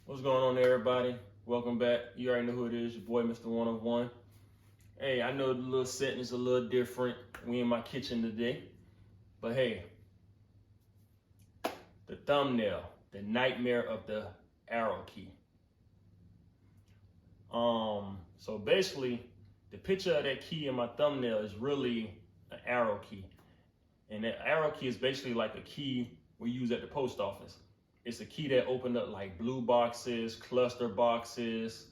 What's going on, everybody? Welcome back. You already know who it is, your boy, Mr. 101. Hey, I know the little setting is a little different. We in my kitchen today. But hey, the thumbnail, the nightmare of the arrow key. So basically, the picture of that key in my thumbnail is really an arrow key. And that arrow key is basically like a key we use at the post office. It's a key that opened up like blue boxes, cluster boxes,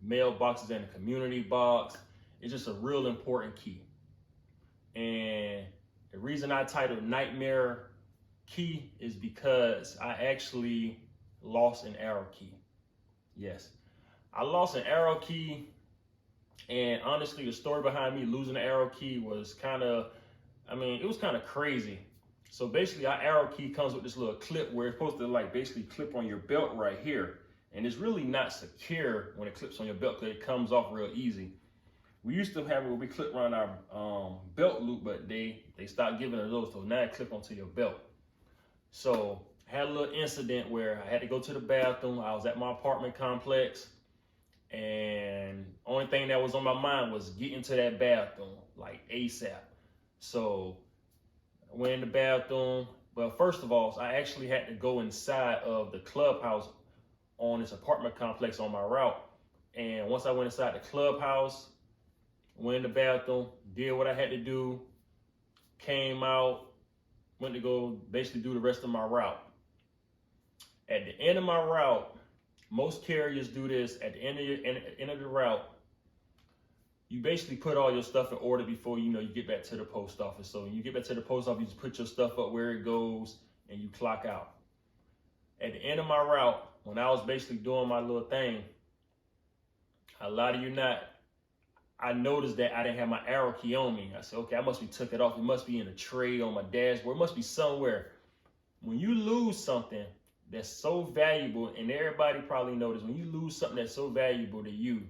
mailboxes and a community box. It's just a real important key. And the reason I titled Nightmare Key is because I actually lost an arrow key. Yes, I lost an arrow key. And honestly, the story behind me losing the arrow key was it was kind of crazy. So basically, our arrow key comes with this little clip where it's supposed to like basically clip on your belt right here. And it's really not secure when it clips on your belt because it comes off real easy. We used to have it where we clip around our belt loop, but they stopped giving us those. So now it clip onto your belt. So I had a little incident where I had to go to the bathroom. I was at my apartment complex. And only thing that was on my mind was getting to that bathroom like ASAP. So I went in the bathroom, but first of all, I actually had to go inside of the clubhouse on this apartment complex on my route. And once I went inside the clubhouse, went in the bathroom, did what I had to do, came out, went to go basically do the rest of my route. At the end of my route, most carriers do this at the end of the route. You basically put all your stuff in order before you get back to the post office. So when you get back to the post office, you just put your stuff up where it goes and you clock out. At the end of my route, when I was basically doing my little thing, I lie to you not, I noticed that I didn't have my arrow key on me. I said, okay, I must be took it off. It must be in a tray on my dashboard. It must be somewhere. When you lose something that's so valuable, and everybody probably noticed, when you lose something that's so valuable to you,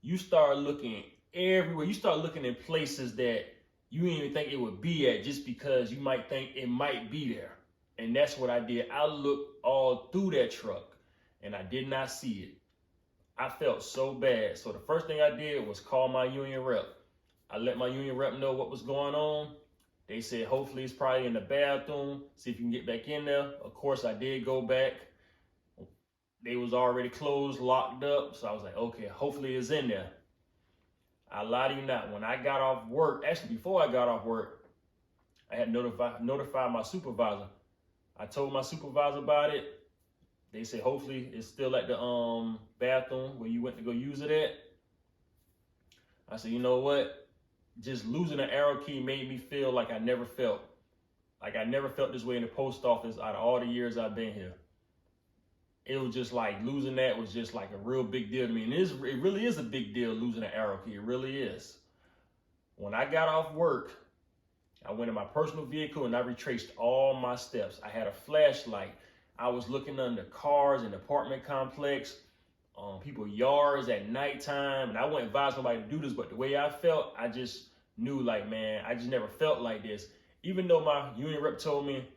you start looking everywhere. You start looking in places that you didn't even think it would be at just because you might think it might be there. And that's what I did. I looked all through that truck and I did not see it. I felt so bad. So the first thing I did was call my union rep. I let my union rep know what was going on. They said, hopefully it's probably in the bathroom. See if you can get back in there. Of course, I did go back. They was already closed, locked up. So I was like, okay, hopefully it's in there. I lie to you not. When I got off work, actually before I got off work, I had notified my supervisor. I told my supervisor about it. They said, hopefully it's still at the bathroom where you went to go use it at. I said, you know what? Just losing an arrow key made me feel like I never felt. Like I never felt this way in the post office out of all the years I've been here. It was just like losing that was just like a real big deal to me. And it really is a big deal losing an arrow key. It really is. When I got off work, I went in my personal vehicle and I retraced all my steps. I had a flashlight. I was looking under cars in the apartment complex, people's yards at nighttime. And I wouldn't advise nobody to do this, but the way I felt, I just knew like, man, I just never felt like this. Even though my union rep told me,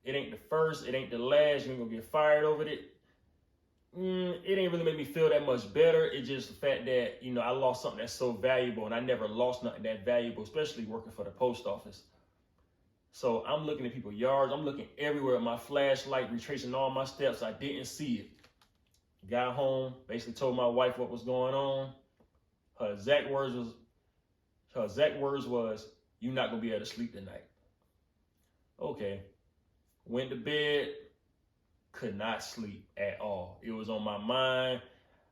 it ain't the first, it ain't the last, you ain't gonna get fired over it. It ain't really made me feel that much better. It's just the fact that, I lost something that's so valuable, and I never lost nothing that valuable, especially working for the post office. So I'm looking at people's yards. I'm looking everywhere with my flashlight, retracing all my steps. I didn't see it. Got home, basically told my wife what was going on. Her exact words was, "You're not gonna be able to sleep tonight." Okay. Went to bed, could not sleep at all. It was on my mind.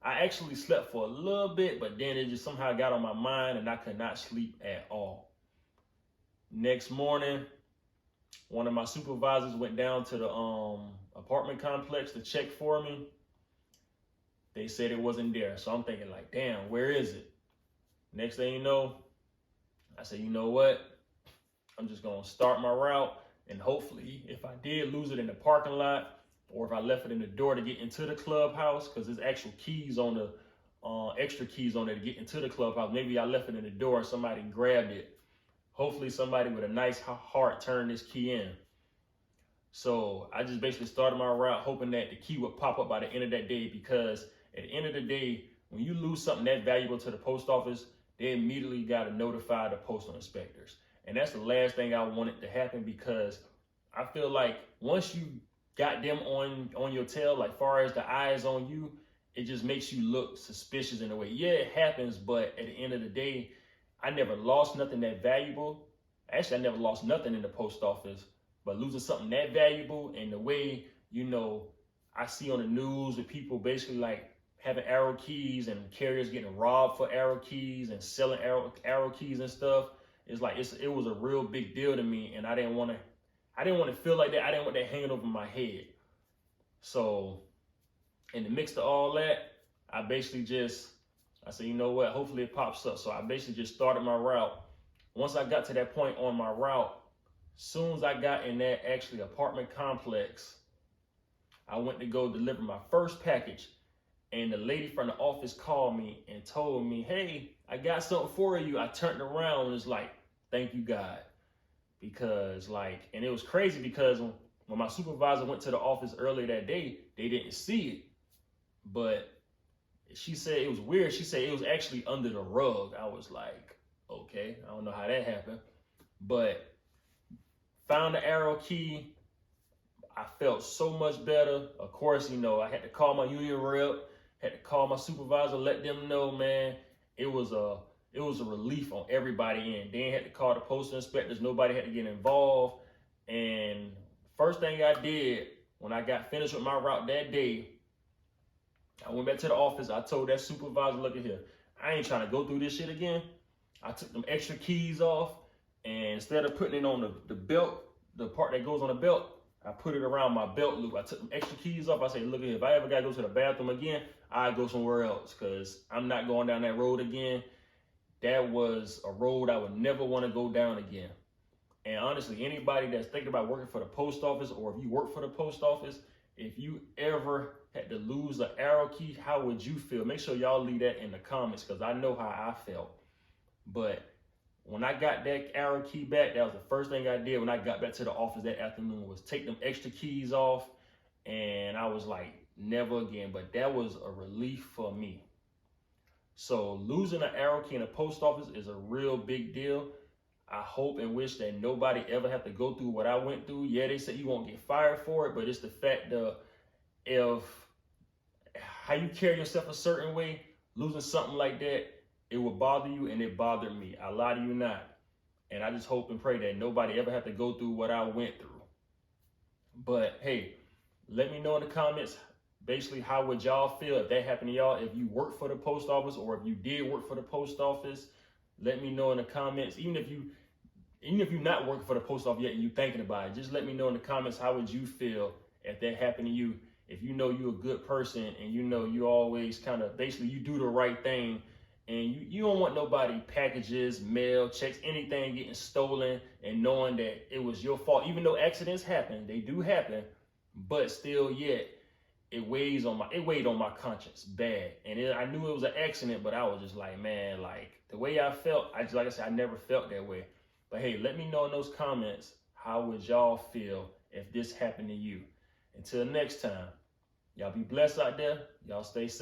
I actually slept for a little bit, but then it just somehow got on my mind and I could not sleep at all. Next morning, one of my supervisors went down to the apartment complex to check for me. They said it wasn't there. So I'm thinking like, damn, where is it? Next thing you know, I said, you know what? I'm just gonna start my route. And hopefully, if I did lose it in the parking lot, or if I left it in the door to get into the clubhouse, because there's actual keys on the, extra keys on there to get into the clubhouse. Maybe I left it in the door and somebody grabbed it. Hopefully somebody with a nice heart turned this key in. So I just basically started my route hoping that the key would pop up by the end of that day, because at the end of the day, when you lose something that valuable to the post office, they immediately got to notify the postal inspectors. And that's the last thing I wanted to happen, because I feel like once you got them on your tail, like far as the eyes on you, it just makes you look suspicious in a way. Yeah, it happens, but at the end of the day, I never lost nothing that valuable. Actually, I never lost nothing in the post office, but losing something that valuable, and the way, I see on the news with people basically like having arrow keys and carriers getting robbed for arrow keys and selling arrow keys and stuff. It's like it was a real big deal to me, and I didn't want to feel like that. I didn't want that hanging over my head. So in the mix of all that, I said, you know what, hopefully it pops up. So I basically just started my route. Once I got to that point on my route, soon as I got in that actually apartment complex, I went to go deliver my first package, and the lady from the office called me and told me, hey, I got something for you. I turned around and was like, thank you, God. Because and it was crazy, because when my supervisor went to the office earlier that day, they didn't see it. But she said it was weird. She said it was actually under the rug. I was like, okay, I don't know how that happened. But found the arrow key. I felt so much better. Of course, I had to call my union rep, had to call my supervisor, let them know, man, it was a relief on everybody end. They ain't had to call the postal inspectors. Nobody had to get involved. And first thing I did when I got finished with my route that day, I went back to the office. I told that supervisor, look at here, I ain't trying to go through this shit again. I took them extra keys off, and instead of putting it on the belt, the part that goes on the belt, I put it around my belt loop. I took them extra keys off. I said, look at here, if I ever got to go to the bathroom again, I go somewhere else, because I'm not going down that road again. That was a road I would never want to go down again. And honestly, anybody that's thinking about working for the post office, or if you work for the post office, if you ever had to lose an arrow key, how would you feel? Make sure y'all leave that in the comments, because I know how I felt. But when I got that arrow key back, that was the first thing I did when I got back to the office that afternoon, was take them extra keys off. And I was like, never again. But that was a relief for me. So losing an arrow key in a post office is a real big deal. I hope and wish that nobody ever have to go through what I went through. Yeah, they say you won't get fired for it, but it's the fact of how you carry yourself a certain way, losing something like that, it will bother you, and it bothered me. I lie to you not. And I just hope and pray that nobody ever have to go through what I went through. But hey, let me know in the comments, basically, how would y'all feel if that happened to y'all, if you work for the post office, or if you did work for the post office. Let me know in the comments. Even if you're not working for the post office yet and you're thinking about it, just let me know in the comments, how would you feel if that happened to you? If you know you're a good person, and you always kind of, basically, you do the right thing, and you don't want nobody packages, mail, checks, anything getting stolen, and knowing that it was your fault. Even though accidents happen, they do happen, but still yet, it weighed on my conscience bad. And I knew it was an accident, but I was just like, man, like the way I felt, like I said, I never felt that way. But hey, let me know in those comments, how would y'all feel if this happened to you? Until next time, y'all be blessed out there. Y'all stay safe.